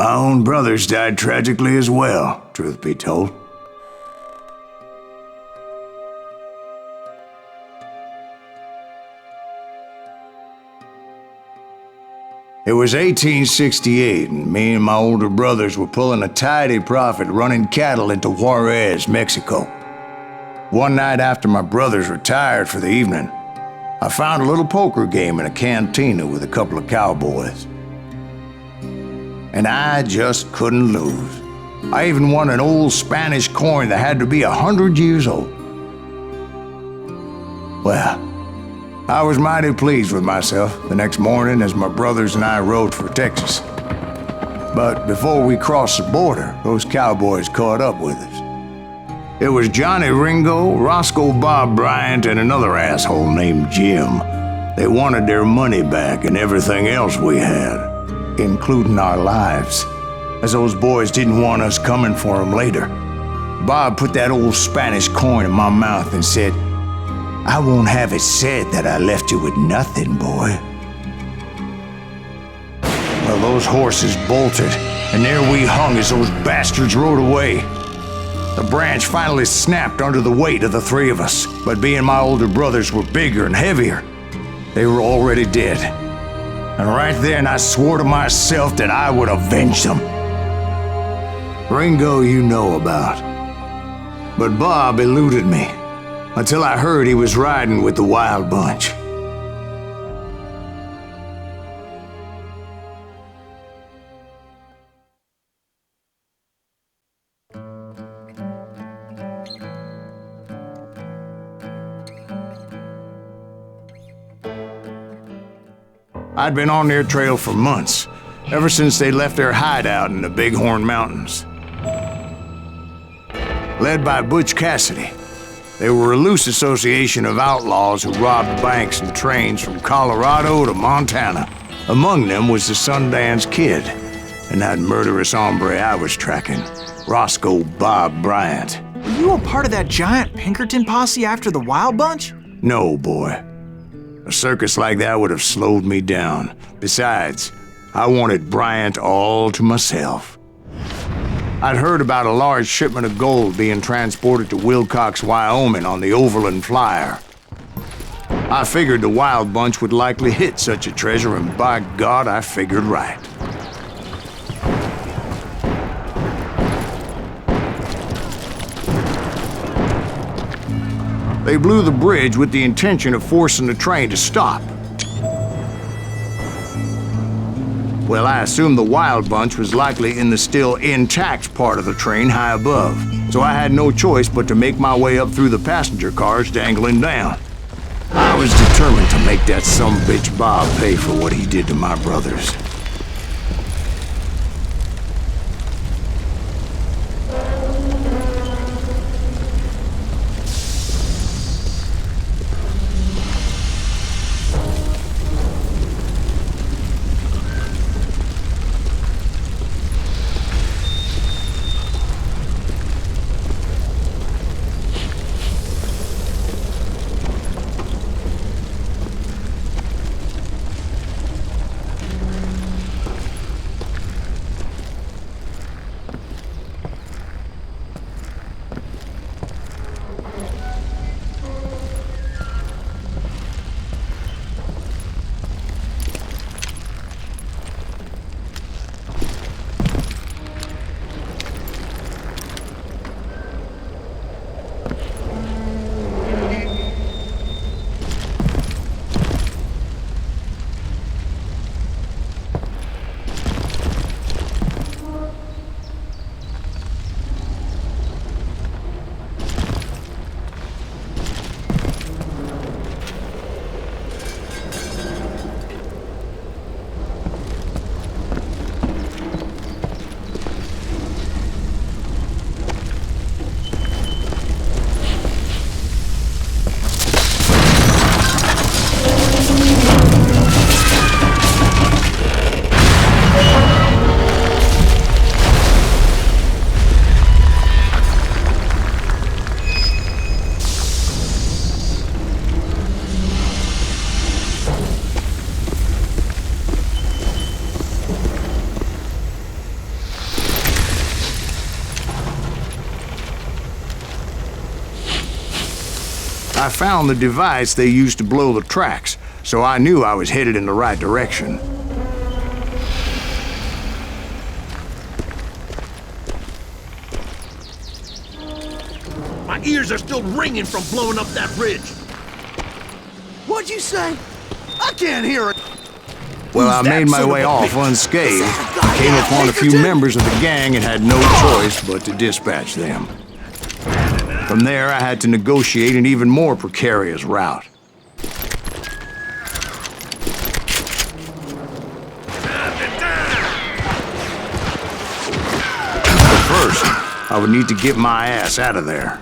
My own brothers died tragically as well, truth be told. It was 1868, and me and my older brothers were pulling a tidy profit running cattle into Juarez, Mexico. One night after my brothers retired for the evening, I found a little poker game in a cantina with a couple of cowboys. And I just couldn't lose. I even won an old Spanish coin that had to be 100 years old. Well, I was mighty pleased with myself the next morning as my brothers and I rode for Texas. But before we crossed the border, those cowboys caught up with us. It was Johnny Ringo, Roscoe Bob Bryant, and another asshole named Jim. They wanted their money back and everything else we had, including our lives, as those boys didn't want us coming for them later. Bob put that old Spanish coin in my mouth and said, "I won't have it said that I left you with nothing, boy." Well, those horses bolted, and there we hung as those bastards rode away. The branch finally snapped under the weight of the three of us, but being my older brothers were bigger and heavier, they were already dead. And right then I swore to myself that I would avenge them. Ringo you know about, but Bob eluded me until I heard he was riding with the Wild Bunch. I'd been on their trail for months, ever since they left their hideout in the Bighorn Mountains. Led by Butch Cassidy, they were a loose association of outlaws who robbed banks and trains from Colorado to Montana. Among them was the Sundance Kid, and that murderous hombre I was tracking, Roscoe Bob Bryant. Were you a part of that giant Pinkerton posse after the Wild Bunch? No, boy. A circus like that would have slowed me down. Besides, I wanted Bryant all to myself. I'd heard about a large shipment of gold being transported to Wilcox, Wyoming on the Overland Flyer. I figured the Wild Bunch would likely hit such a treasure, and by God, I figured right. They blew the bridge with the intention of forcing the train to stop. Well, I assumed the Wild Bunch was likely in the still intact part of the train high above, so I had no choice but to make my way up through the passenger cars dangling down. I was determined to make that sumbitch Bob pay for what he did to my brothers. I found the device they used to blow the tracks, so I knew I was headed in the right direction. My ears are still ringing from blowing up that ridge. What'd you say? I can't hear it. Well, I Who's that made my son of way a off bitch? unscathed. Is that the guy Came down upon a few Pinkerton? members of the gang and had no choice but to dispatch them. From there, I had to negotiate an even more precarious route. But first, I would need to get my ass out of there.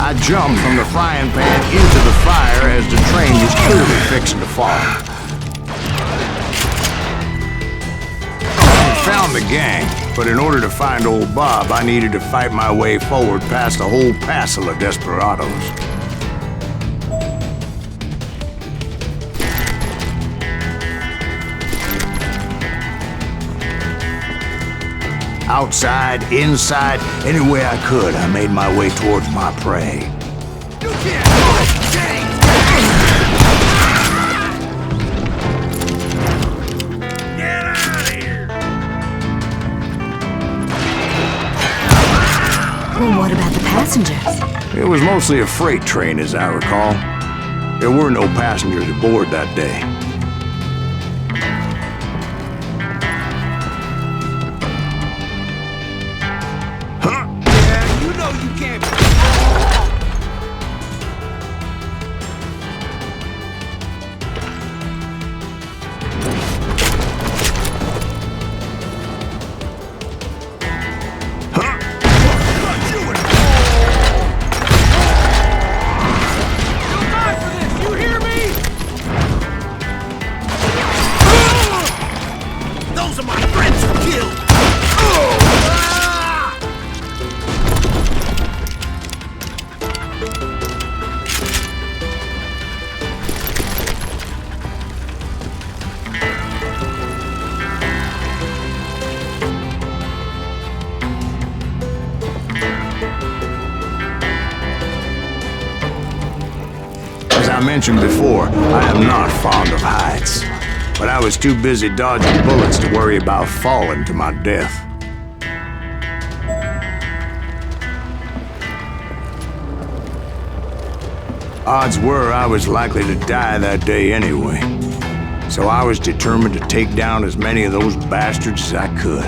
I jumped from the frying pan into the fire as the train was clearly fixing to fall. I found the gang, but in order to find old Bob, I needed to fight my way forward past a whole passel of desperados. Outside, inside, any way I could, I made my way towards my prey. You can't do it, James! Get out of here! Well, what about the passengers? It was mostly a freight train, as I recall. There were no passengers aboard that day. Yeah, you know you can't... Those are my friends who killed! As I mentioned before, I am not fond of heights. But I was too busy dodging bullets to worry about falling to my death. Odds were I was likely to die that day anyway. So I was determined to take down as many of those bastards as I could.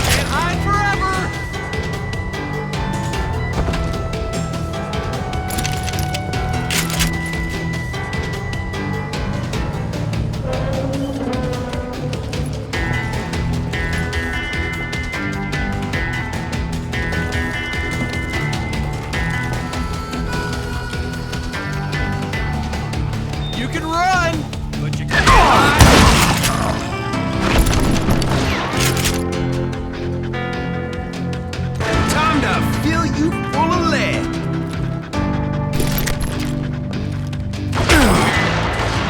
Can't hide forever! You can run, but you can't hide. Time to fill you full of lead.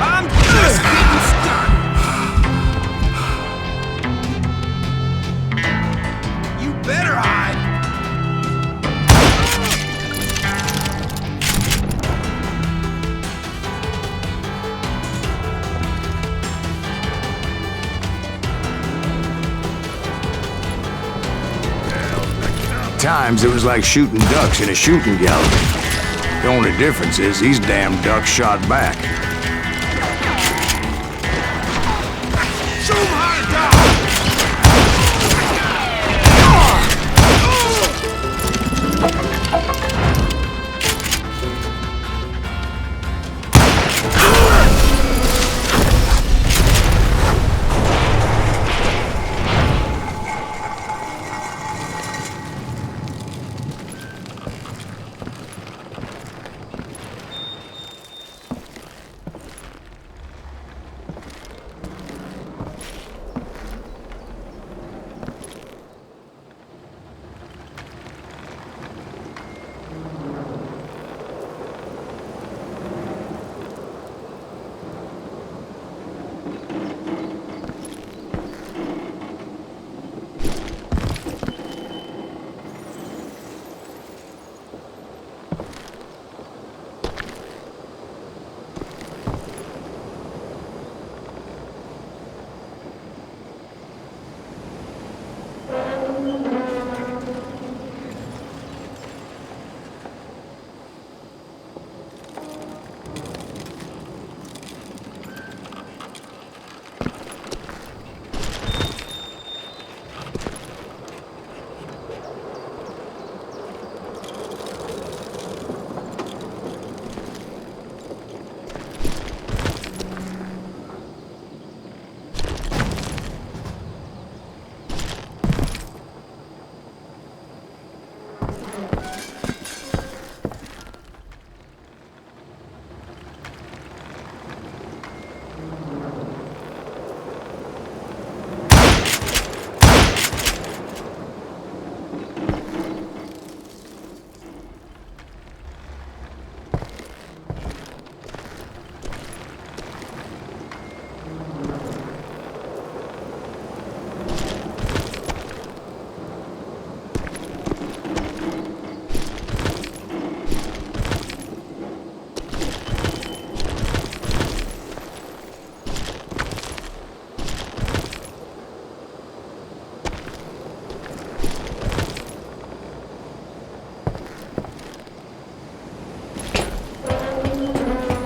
I'm times it was like shooting ducks in a shooting gallery. The only difference is these damn ducks shot back. Shoot him high and down!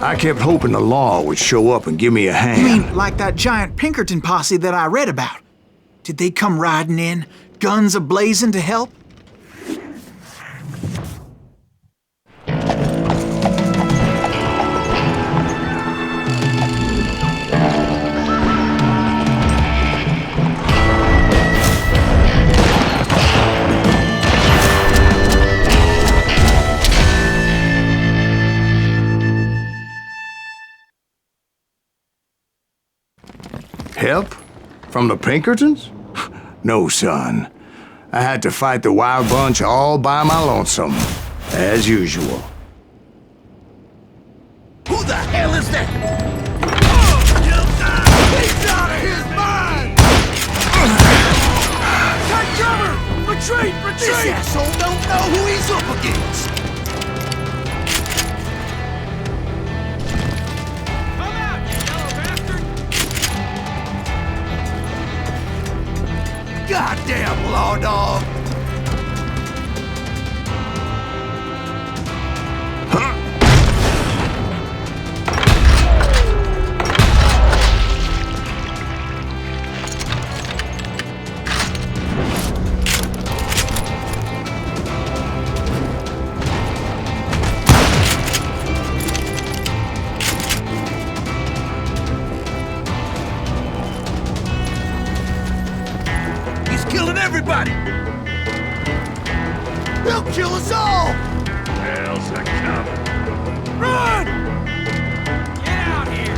I kept hoping the law would show up and give me a hand. You mean like that giant Pinkerton posse that I read about? Did they come riding in, guns a-blazing to help? Help? From the Pinkertons? No, son. I had to fight the wild bunch all by my lonesome, as usual. Who the hell is that? He's out of his mind! Take cover! Retreat! Retreat! This asshole don't know who he's up against! Come out, you yellow bastard! Goddamn law dog! Killing everybody! He'll kill us all! Hell's a coming. Run! Get out here!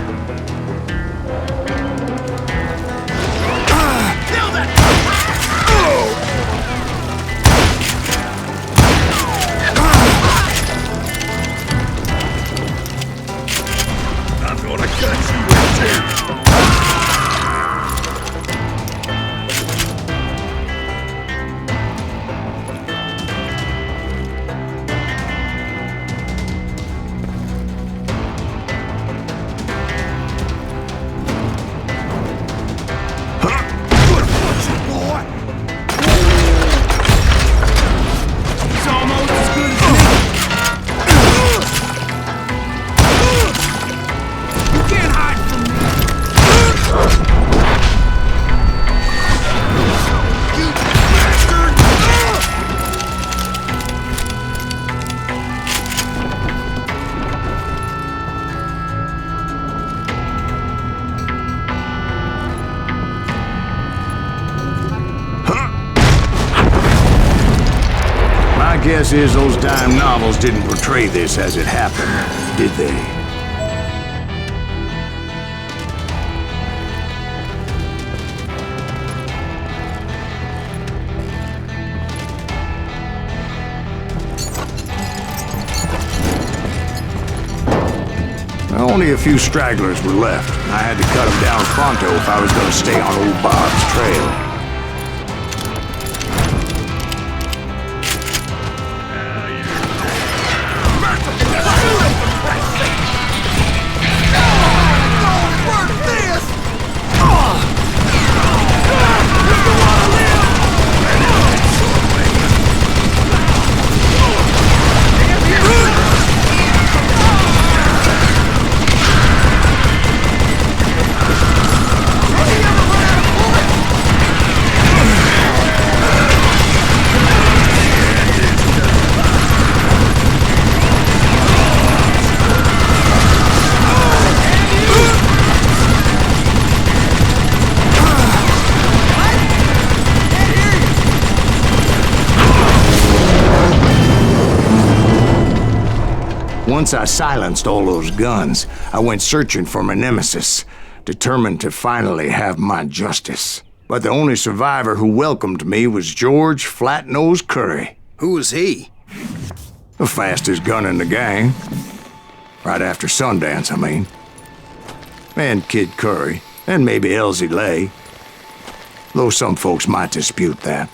Kill that! I'm gonna cut you in two! guess is those dime novels didn't portray this as it happened, did they? Only a few stragglers were left. I had to cut them down pronto if I was going to stay on old Bob's trail. Once I silenced all those guns, I went searching for my nemesis, determined to finally have my justice. But the only survivor who welcomed me was George Flat-Nosed Curry. Who was he? The fastest gun in the gang. Right after Sundance, I mean. And Kid Curry, and maybe Elsie Lay. Though some folks might dispute that.